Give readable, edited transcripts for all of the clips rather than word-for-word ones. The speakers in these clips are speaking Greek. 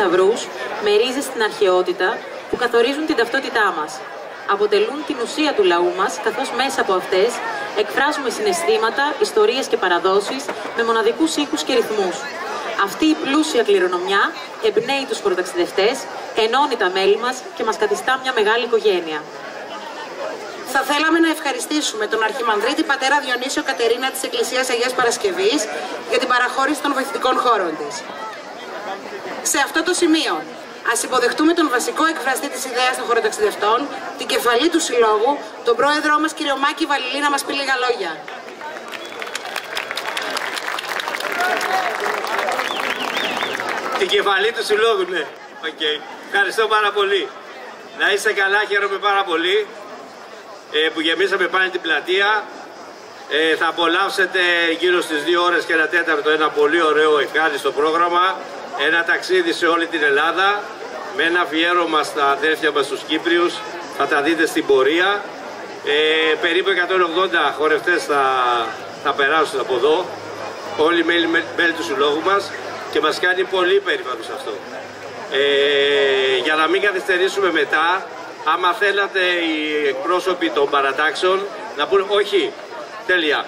θησαυρούς με ρίζες στην αρχαιότητα που καθορίζουν την ταυτότητά μας. Αποτελούν την ουσία του λαού μας, καθώς μέσα από αυτές εκφράζουμε συναισθήματα, ιστορίες και παραδόσεις με μοναδικούς ήχους και ρυθμούς. Αυτή η πλούσια κληρονομιά εμπνέει τους χωροταξιδευτές, ενώνει τα μέλη μας και μας καθιστά μια μεγάλη οικογένεια. Θα θέλαμε να ευχαριστήσουμε τον Αρχιμανδρίτη Πατέρα Διονύσιο Κατερίνα της Εκκλησίας Αγίας Παρασκευής για την παραχώρηση των βοηθητικών χώρων της. Σε αυτό το σημείο, ας υποδεχτούμε τον βασικό εκφραστή της ιδέας των χωροταξιδευτών, την κεφαλή του Συλλόγου, τον πρόεδρό μας κύριο Μάκη Βαλιλή, να μας πει λίγα λόγια. Την κεφαλή του Συλλόγου, ναι. Okay. Ευχαριστώ πάρα πολύ. Να είστε καλά, χαίρομαι πάρα πολύ που γεμίσαμε πάλι την πλατεία. Θα απολαύσετε γύρω στις 2 ώρες και 1/4 ένα πολύ ωραίο ευχάριστο πρόγραμμα. Ένα ταξίδι σε όλη την Ελλάδα με ένα αφιέρωμα στα αδέρφια μας τους Κύπριους. Θα τα δείτε στην πορεία. Περίπου 180 χορευτές θα περάσουν από εδώ. Όλοι μέλη του Συλλόγου μας και μας κάνει πολύ περήφανος αυτό. Για να μην καθυστερήσουμε μετά, άμα θέλατε οι εκπρόσωποι των παρατάξεων να πούνε όχι, τέλεια,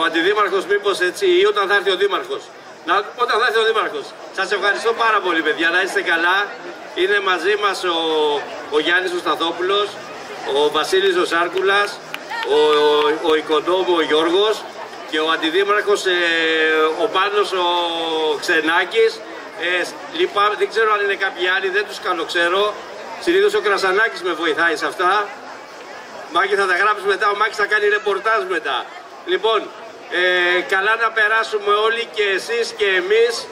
ο αντιδήμαρχος μήπως έτσι ή όταν θα έρθει ο δήμαρχος. Όταν θα έρθει ο δήμαρχος. Σας ευχαριστώ πάρα πολύ παιδιά, να είστε καλά. Είναι μαζί μας ο Γιάννης ο Σταθόπουλος, ο Βασίλης ο Σάρκουλας, ο Οικονόμου ο Γιώργος και ο αντιδήμαρχος ο Πάνος ο Ξενάκης. Λυπάμαι, δεν ξέρω αν είναι κάποιοι άλλοι, δεν τους καλοξέρω. Συνήθως ο Κρασανάκης με βοηθάει σε αυτά. Μάκη θα τα γράψει μετά, ο Μάκης θα κάνει ρεπορτάζ μετά. Λοιπόν, καλά να περάσουμε όλοι και εσείς και εμείς.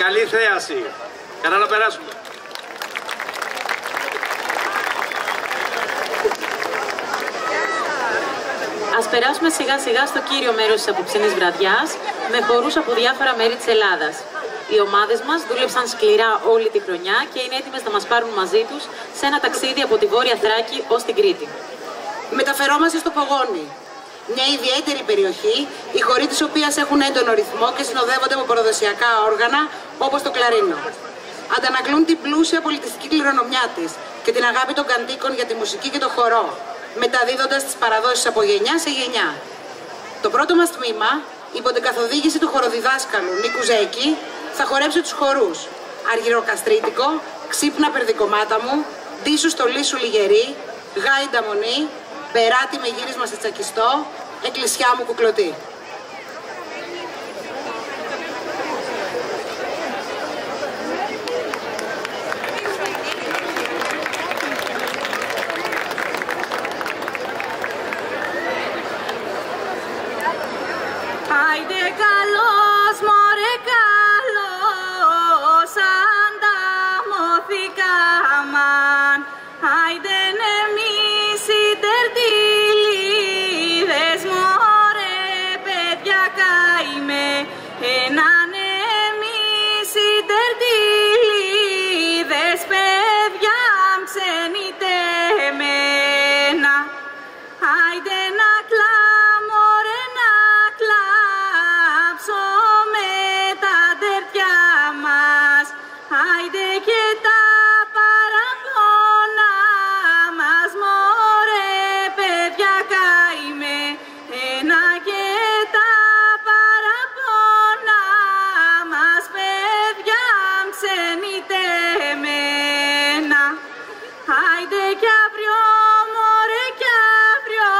Καλή θέαση. Καλά να περάσουμε. Ας περάσουμε σιγά σιγά στο κύριο μέρος της απόψινής βραδιάς με χορούς από διάφορα μέρη της Ελλάδας. Οι ομάδες μας δούλεψαν σκληρά όλη τη χρονιά και είναι έτοιμες να μας πάρουν μαζί τους σε ένα ταξίδι από τη Βόρεια Θράκη ως την Κρήτη. Μεταφερόμαστε στο Πογόνι, μια ιδιαίτερη περιοχή, οι χοροί της οποίας έχουν έντονο ρυθμό και συνοδεύονται με παραδοσιακά όργανα όπως το κλαρίνο. Αντανακλούν την πλούσια πολιτιστική κληρονομιά της και την αγάπη των καντίκων για τη μουσική και το χορό, μεταδίδοντας τις παραδόσεις από γενιά σε γενιά. Το πρώτο μας τμήμα, υπό την καθοδήγηση του χοροδιδάσκαλου Νίκου Ζέκη, θα χορέψει τους χορούς Αργυροκαστρίτικο, Ξύπνα περδικομάτα μου, Ντύσου στολή σου λιγερή, Γάιντα μονή, Περάτη με γύρισμα σε τσακιστό, Εκκλησιά μου κουκλωτή. Άιντε καλός μωρέ καλός, ανταμωθήκαμαν. Άιντε εμείς οι τερτιλίδες μωρέ παιδιά καημέ. Έναν εμείς οι τερτιλίδες παιδιά ξενιτεμένα. Άιντε να κλάμω ρε να κλάψω με τα τερτιά μας. Άιντε και τα παραπονά μας μωρέ παιδιά καημέ. Ένα και τα παραπονά μας παιδιά ξενιτεμένα. Άιντε κι αύριο μωρέ κι αύριο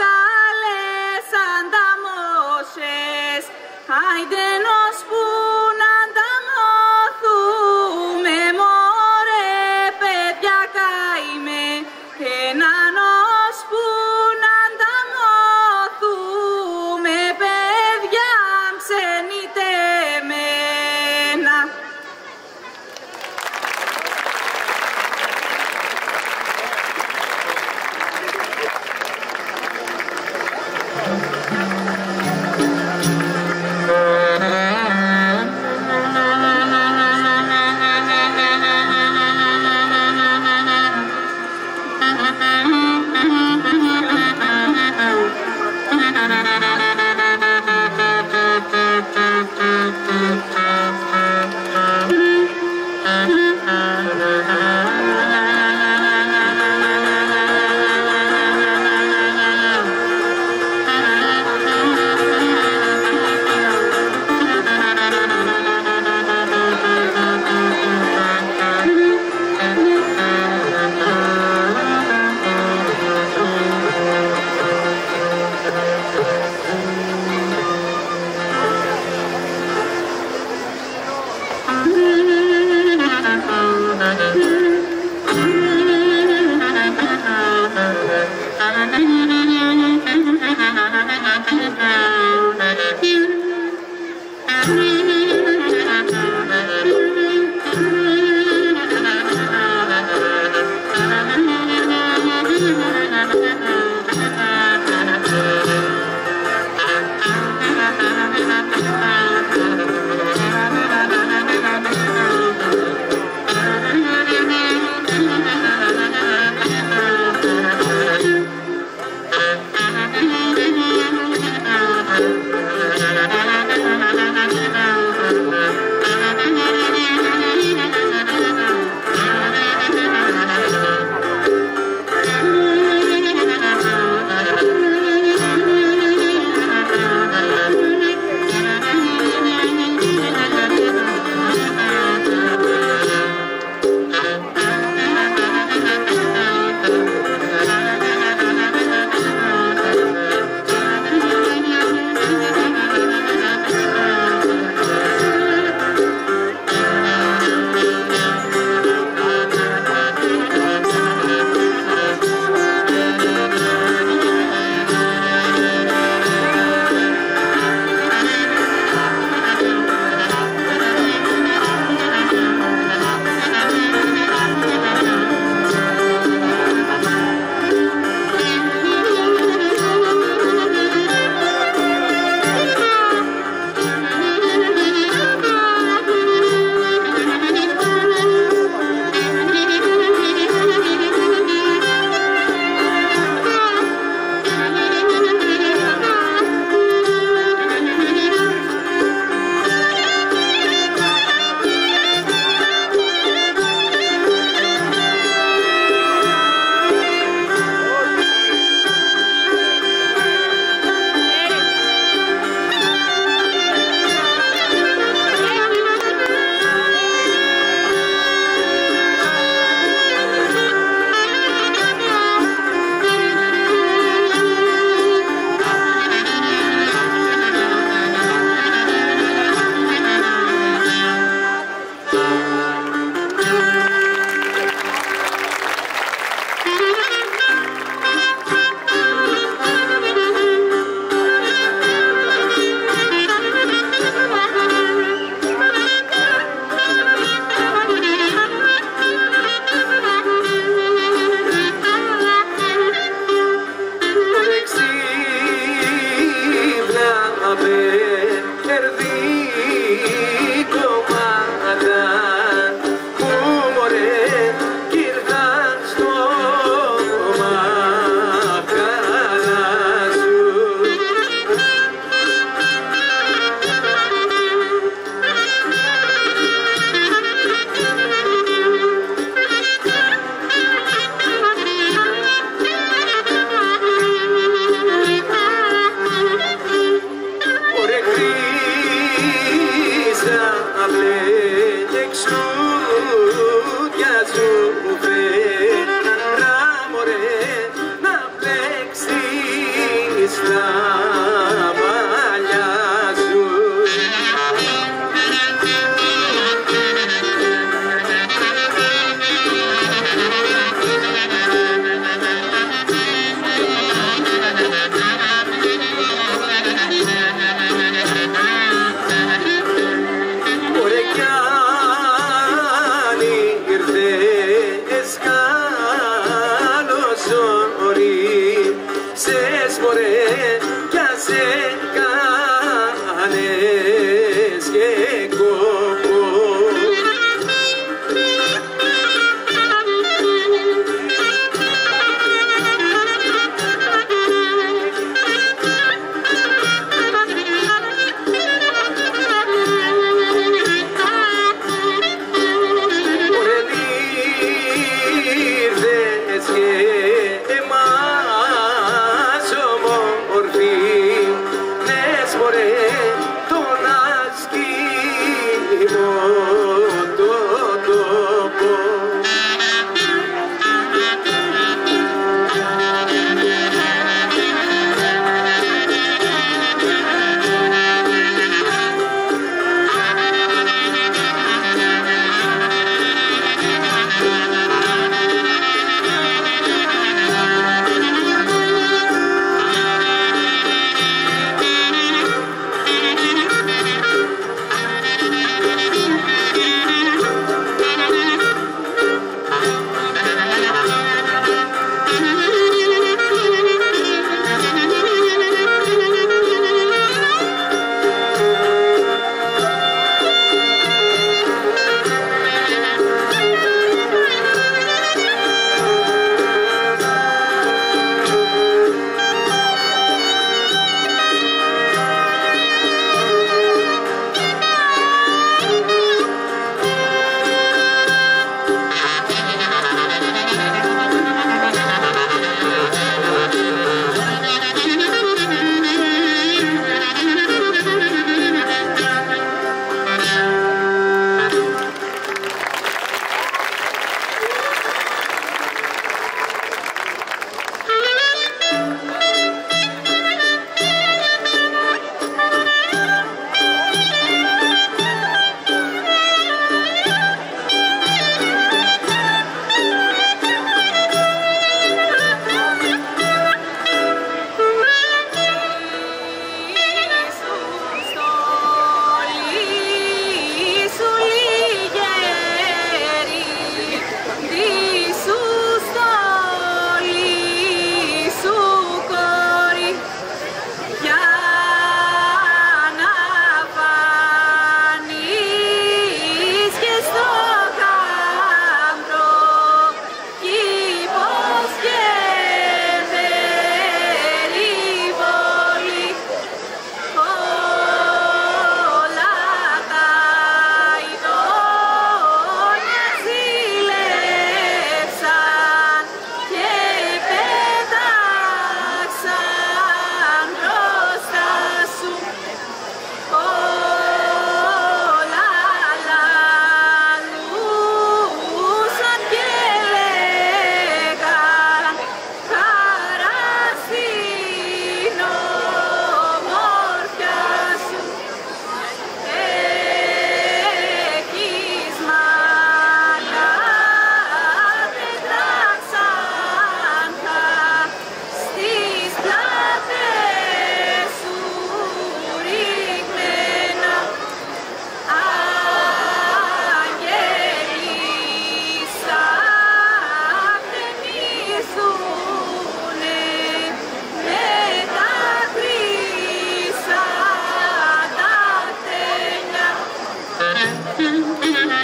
καλές ανταμώσες. Άιντε νος που να ανταμώθουν Thank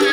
you.